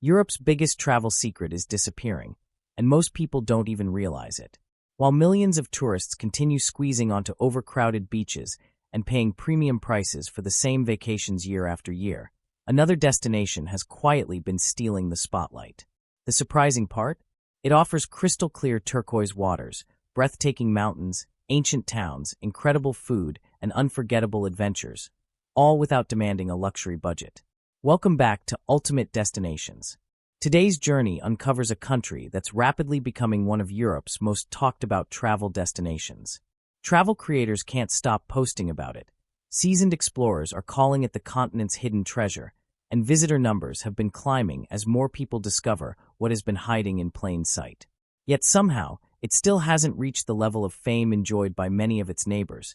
Europe's biggest travel secret is disappearing, and most people don't even realize it. While millions of tourists continue squeezing onto overcrowded beaches and paying premium prices for the same vacations year after year, another destination has quietly been stealing the spotlight. The surprising part? It offers crystal-clear turquoise waters, breathtaking mountains, ancient towns, incredible food, and unforgettable adventures, all without demanding a luxury budget. Welcome back to Ultimate Destinations. Today's journey uncovers a country that's rapidly becoming one of Europe's most talked-about travel destinations. Travel creators can't stop posting about it. Seasoned explorers are calling it the continent's hidden treasure, and visitor numbers have been climbing as more people discover what has been hiding in plain sight. Yet somehow, it still hasn't reached the level of fame enjoyed by many of its neighbors,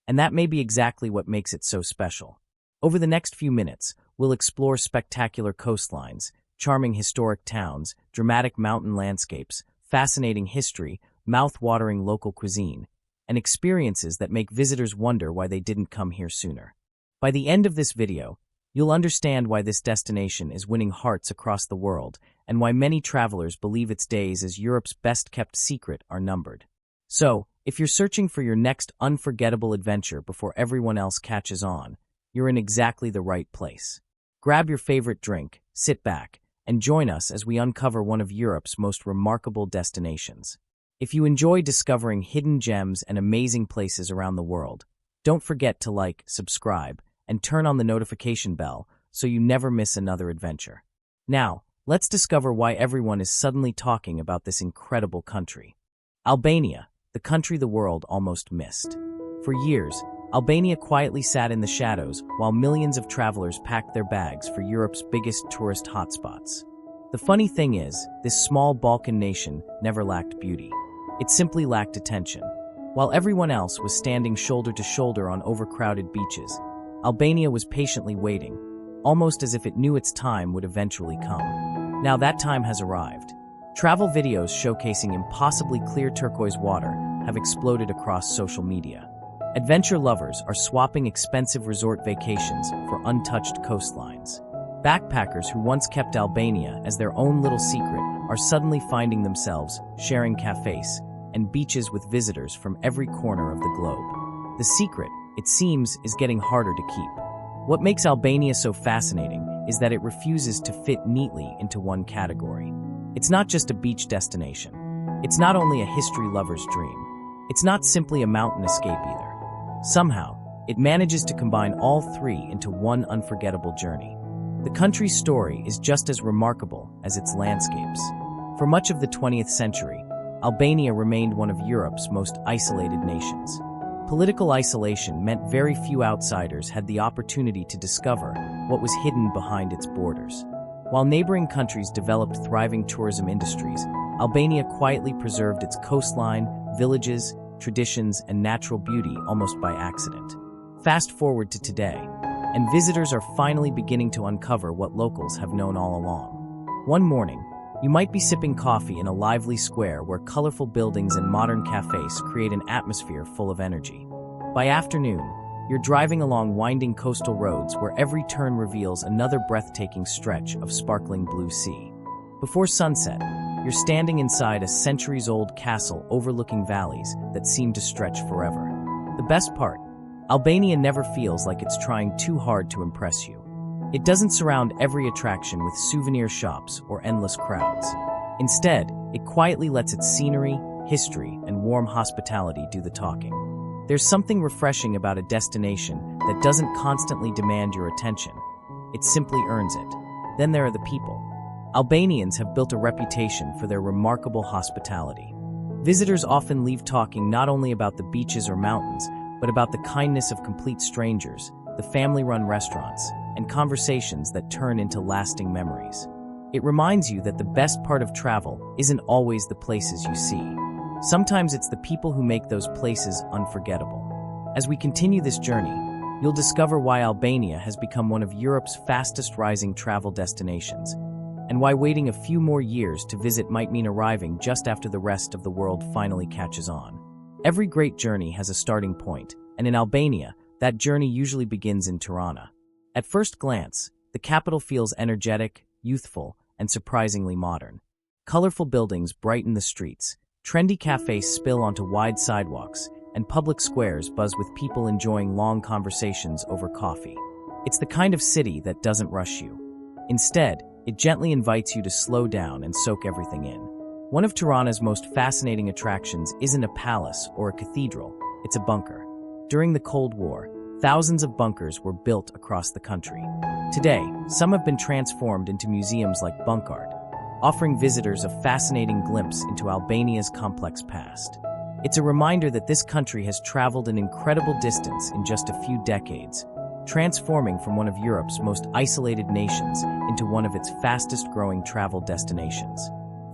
and that may be exactly what makes it so special. Over the next few minutes, we'll explore spectacular coastlines, charming historic towns, dramatic mountain landscapes, fascinating history, mouth-watering local cuisine, and experiences that make visitors wonder why they didn't come here sooner. By the end of this video, you'll understand why this destination is winning hearts across the world and why many travelers believe its days as Europe's best-kept secret are numbered. So, if you're searching for your next unforgettable adventure before everyone else catches on, you're in exactly the right place. Grab your favorite drink, sit back, and join us as we uncover one of Europe's most remarkable destinations. If you enjoy discovering hidden gems and amazing places around the world, don't forget to like, subscribe, and turn on the notification bell so you never miss another adventure. Now, let's discover why everyone is suddenly talking about this incredible country. Albania, the country the world almost missed. For years, Albania quietly sat in the shadows while millions of travelers packed their bags for Europe's biggest tourist hotspots. The funny thing is, this small Balkan nation never lacked beauty. It simply lacked attention. While everyone else was standing shoulder to shoulder on overcrowded beaches, Albania was patiently waiting, almost as if it knew its time would eventually come. Now that time has arrived. Travel videos showcasing impossibly clear turquoise water have exploded across social media. Adventure lovers are swapping expensive resort vacations for untouched coastlines. Backpackers who once kept Albania as their own little secret are suddenly finding themselves sharing cafes and beaches with visitors from every corner of the globe. The secret, it seems, is getting harder to keep. What makes Albania so fascinating is that it refuses to fit neatly into one category. It's not just a beach destination. It's not only a history lover's dream. It's not simply a mountain escape either. Somehow, it manages to combine all three into one unforgettable journey. The country's story is just as remarkable as its landscapes. For much of the 20th century, Albania remained one of Europe's most isolated nations. Political isolation meant very few outsiders had the opportunity to discover what was hidden behind its borders. While neighboring countries developed thriving tourism industries, Albania quietly preserved its coastline, villages, traditions, and natural beauty almost by accident. Fast forward to today, and visitors are finally beginning to uncover what locals have known all along. One morning, you might be sipping coffee in a lively square where colorful buildings and modern cafes create an atmosphere full of energy. By afternoon, you're driving along winding coastal roads where every turn reveals another breathtaking stretch of sparkling blue sea. Before sunset, you're standing inside a centuries-old castle overlooking valleys that seem to stretch forever. The best part, Albania never feels like it's trying too hard to impress you. It doesn't surround every attraction with souvenir shops or endless crowds. Instead, it quietly lets its scenery, history, and warm hospitality do the talking. There's something refreshing about a destination that doesn't constantly demand your attention. It simply earns it. Then there are the people. Albanians have built a reputation for their remarkable hospitality. Visitors often leave talking not only about the beaches or mountains, but about the kindness of complete strangers, the family-run restaurants, and conversations that turn into lasting memories. It reminds you that the best part of travel isn't always the places you see. Sometimes it's the people who make those places unforgettable. As we continue this journey, you'll discover why Albania has become one of Europe's fastest-rising travel destinations, and why waiting a few more years to visit might mean arriving just after the rest of the world finally catches on. Every great journey has a starting point, and in Albania, that journey usually begins in Tirana. At first glance, the capital feels energetic, youthful, and surprisingly modern. Colorful buildings brighten the streets, trendy cafes spill onto wide sidewalks, and public squares buzz with people enjoying long conversations over coffee. It's the kind of city that doesn't rush you. Instead, it gently invites you to slow down and soak everything in. One of Tirana's most fascinating attractions isn't a palace or a cathedral, it's a bunker. During the Cold War, thousands of bunkers were built across the country. Today, some have been transformed into museums like Bunk Art, offering visitors a fascinating glimpse into Albania's complex past. It's a reminder that this country has traveled an incredible distance in just a few decades, transforming from one of Europe's most isolated nations into one of its fastest-growing travel destinations.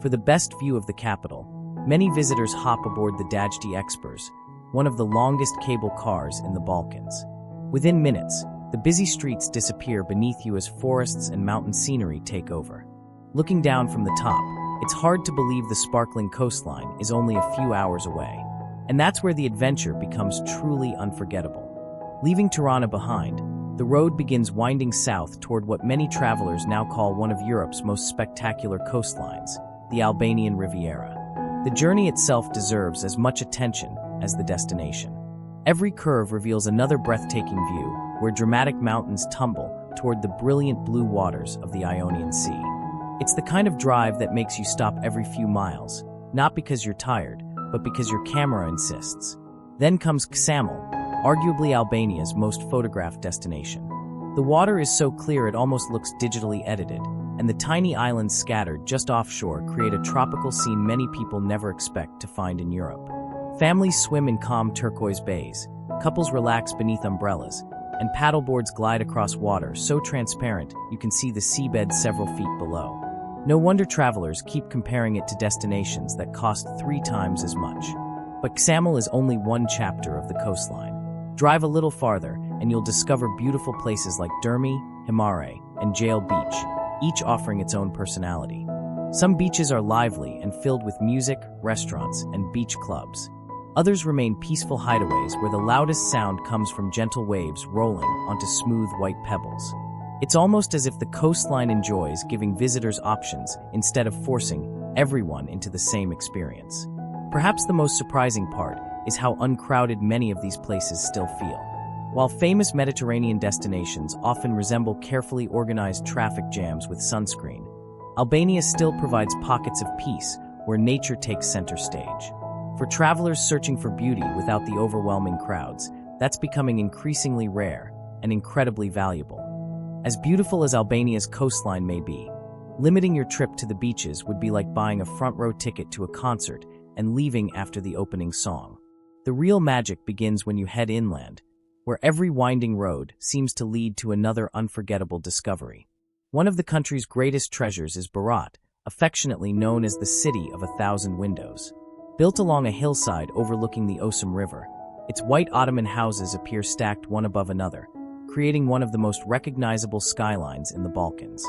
For the best view of the capital, many visitors hop aboard the Dajti Express, one of the longest cable cars in the Balkans. Within minutes, the busy streets disappear beneath you as forests and mountain scenery take over. Looking down from the top, it's hard to believe the sparkling coastline is only a few hours away. And that's where the adventure becomes truly unforgettable. Leaving Tirana behind, the road begins winding south toward what many travelers now call one of Europe's most spectacular coastlines, the Albanian Riviera. The journey itself deserves as much attention as the destination. Every curve reveals another breathtaking view, where dramatic mountains tumble toward the brilliant blue waters of the Ionian Sea. It's the kind of drive that makes you stop every few miles, not because you're tired, but because your camera insists. Then comes Ksamil, arguably Albania's most photographed destination. The water is so clear it almost looks digitally edited, and the tiny islands scattered just offshore create a tropical scene many people never expect to find in Europe. Families swim in calm turquoise bays, couples relax beneath umbrellas, and paddleboards glide across water so transparent you can see the seabed several feet below. No wonder travelers keep comparing it to destinations that cost 3 times as much. But Ksamil is only one chapter of the coastline. Drive a little farther, and you'll discover beautiful places like Durmi, Himare, and Jail Beach, each offering its own personality. Some beaches are lively and filled with music, restaurants, and beach clubs. Others remain peaceful hideaways where the loudest sound comes from gentle waves rolling onto smooth white pebbles. It's almost as if the coastline enjoys giving visitors options instead of forcing everyone into the same experience. Perhaps the most surprising part is how uncrowded many of these places still feel. While famous Mediterranean destinations often resemble carefully organized traffic jams with sunscreen, Albania still provides pockets of peace where nature takes center stage. For travelers searching for beauty without the overwhelming crowds, that's becoming increasingly rare and incredibly valuable. As beautiful as Albania's coastline may be, limiting your trip to the beaches would be like buying a front-row ticket to a concert and leaving after the opening song. The real magic begins when you head inland, where every winding road seems to lead to another unforgettable discovery. One of the country's greatest treasures is Berat, affectionately known as the City of 1,000 Windows. Built along a hillside overlooking the Osum River, its white Ottoman houses appear stacked one above another, creating one of the most recognizable skylines in the Balkans.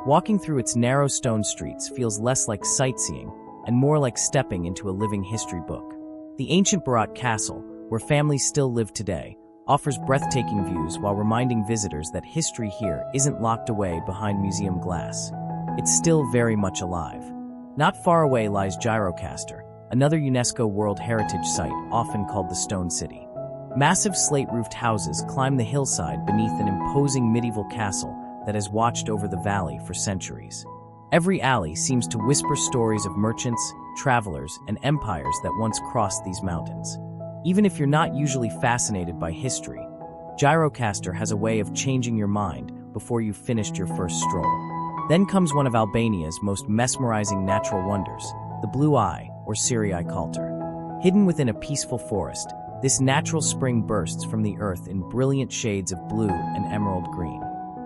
Walking through its narrow stone streets feels less like sightseeing and more like stepping into a living history book. The ancient Berat Castle, where families still live today, offers breathtaking views while reminding visitors that history here isn't locked away behind museum glass. It's still very much alive. Not far away lies Gjirokastër, another UNESCO World Heritage Site often called the Stone City. Massive slate-roofed houses climb the hillside beneath an imposing medieval castle that has watched over the valley for centuries. Every alley seems to whisper stories of merchants, travelers, and empires that once crossed these mountains. Even if you're not usually fascinated by history, Gjirokastër has a way of changing your mind before you've finished your first stroll. Then comes one of Albania's most mesmerizing natural wonders, the Blue Eye, or Siri Kalter. Hidden within a peaceful forest, this natural spring bursts from the earth in brilliant shades of blue and emerald green.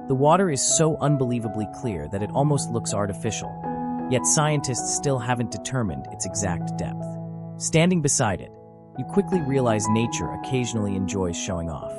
The water is so unbelievably clear that it almost looks artificial, yet scientists still haven't determined its exact depth. Standing beside it, you quickly realize nature occasionally enjoys showing off.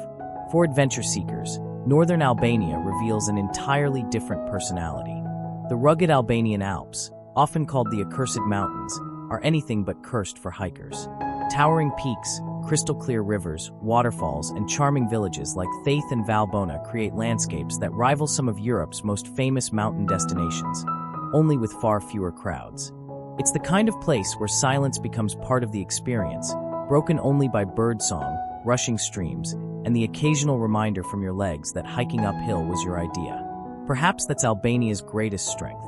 For adventure seekers, northern Albania reveals an entirely different personality. The rugged Albanian Alps, often called the Accursed Mountains, are anything but cursed for hikers. Towering peaks, crystal-clear rivers, waterfalls, and charming villages like Thaith and Valbona create landscapes that rival some of Europe's most famous mountain destinations. only with far fewer crowds. It's the kind of place where silence becomes part of the experience, broken only by birdsong, rushing streams, and the occasional reminder from your legs that hiking uphill was your idea. Perhaps that's Albania's greatest strength.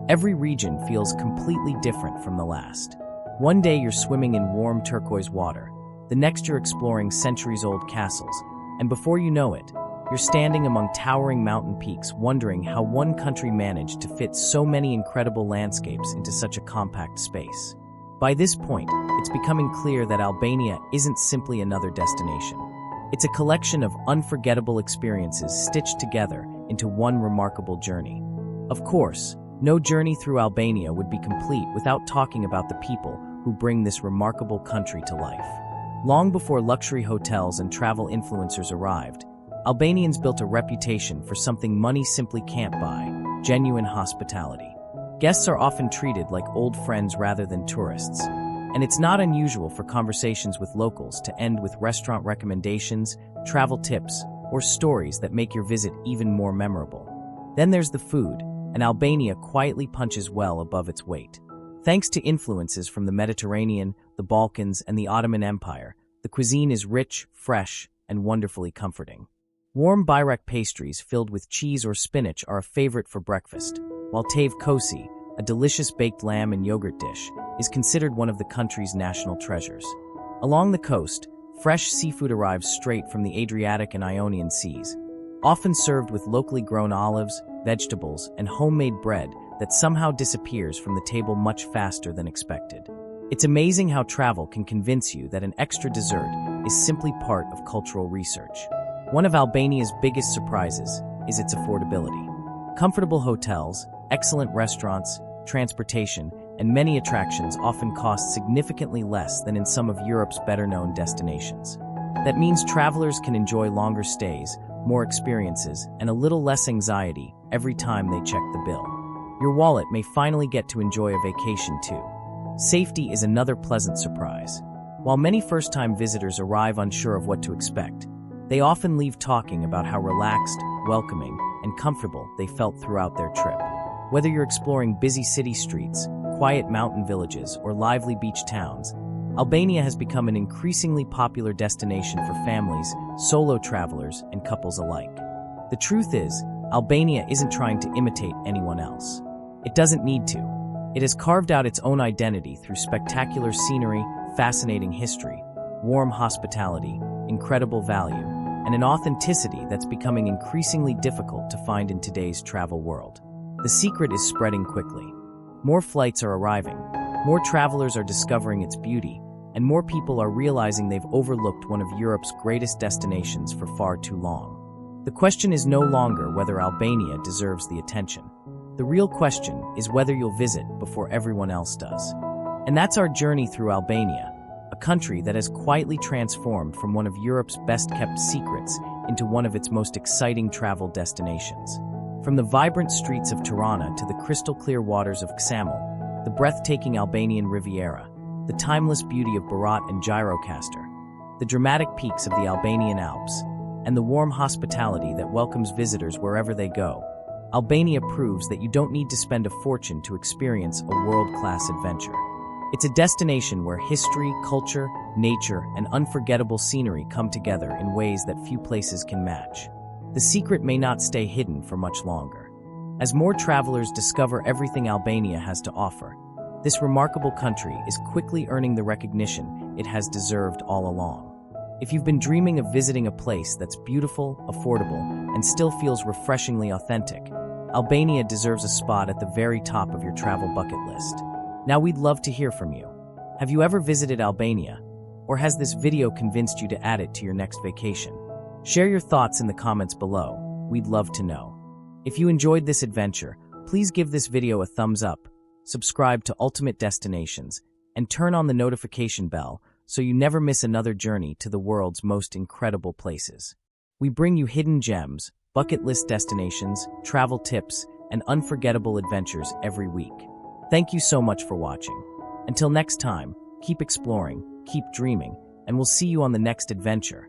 Every region feels completely different from the last. One day you're swimming in warm turquoise water, the next you're exploring centuries-old castles, and before you know it, you're standing among towering mountain peaks wondering how one country managed to fit so many incredible landscapes into such a compact space. By this point, it's becoming clear that Albania isn't simply another destination. It's a collection of unforgettable experiences stitched together into one remarkable journey. Of course, no journey through Albania would be complete without talking about the people who bring this remarkable country to life. Long before luxury hotels and travel influencers arrived, Albanians built a reputation for something money simply can't buy: genuine hospitality. Guests are often treated like old friends rather than tourists, and it's not unusual for conversations with locals to end with restaurant recommendations, travel tips, or stories that make your visit even more memorable. Then there's the food, and Albania quietly punches well above its weight. Thanks to influences from the Mediterranean, the Balkans, and the Ottoman Empire, the cuisine is rich, fresh, and wonderfully comforting. Warm börek pastries filled with cheese or spinach are a favorite for breakfast, while tave kosi, a delicious baked lamb and yogurt dish, is considered one of the country's national treasures. Along the coast, fresh seafood arrives straight from the Adriatic and Ionian seas, often served with locally grown olives, vegetables, and homemade bread that somehow disappears from the table much faster than expected. It's amazing how travel can convince you that an extra dessert is simply part of cultural research. One of Albania's biggest surprises is its affordability. Comfortable hotels, excellent restaurants, transportation, and many attractions often cost significantly less than in some of Europe's better-known destinations. That means travelers can enjoy longer stays, more experiences, and a little less anxiety every time they check the bill. Your wallet may finally get to enjoy a vacation too. Safety is another pleasant surprise. While many first-time visitors arrive unsure of what to expect, they often leave talking about how relaxed, welcoming, and comfortable they felt throughout their trip. Whether you're exploring busy city streets, quiet mountain villages, or lively beach towns, Albania has become an increasingly popular destination for families, solo travelers, and couples alike. The truth is, Albania isn't trying to imitate anyone else. It doesn't need to. It has carved out its own identity through spectacular scenery, fascinating history, warm hospitality, incredible value, and an authenticity that's becoming increasingly difficult to find in today's travel world. The secret is spreading quickly. More flights are arriving, more travelers are discovering its beauty, and more people are realizing they've overlooked one of Europe's greatest destinations for far too long. The question is no longer whether Albania deserves the attention. The real question is whether you'll visit before everyone else does. And that's our journey through Albania, a country that has quietly transformed from one of Europe's best-kept secrets into one of its most exciting travel destinations. From the vibrant streets of Tirana to the crystal-clear waters of Ksamil, the breathtaking Albanian Riviera, the timeless beauty of Berat and Gjirokastër, the dramatic peaks of the Albanian Alps, and the warm hospitality that welcomes visitors wherever they go, Albania proves that you don't need to spend a fortune to experience a world-class adventure. It's a destination where history, culture, nature, and unforgettable scenery come together in ways that few places can match. The secret may not stay hidden for much longer. As more travelers discover everything Albania has to offer, this remarkable country is quickly earning the recognition it has deserved all along. If you've been dreaming of visiting a place that's beautiful, affordable, and still feels refreshingly authentic, Albania deserves a spot at the very top of your travel bucket list. Now we'd love to hear from you. Have you ever visited Albania? Or has this video convinced you to add it to your next vacation? Share your thoughts in the comments below. We'd love to know. If you enjoyed this adventure, please give this video a thumbs up, subscribe to Ultimate Destinations, and turn on the notification bell so you never miss another journey to the world's most incredible places. We bring you hidden gems, bucket list destinations, travel tips, and unforgettable adventures every week. Thank you so much for watching. Until next time, keep exploring, keep dreaming, and we'll see you on the next adventure.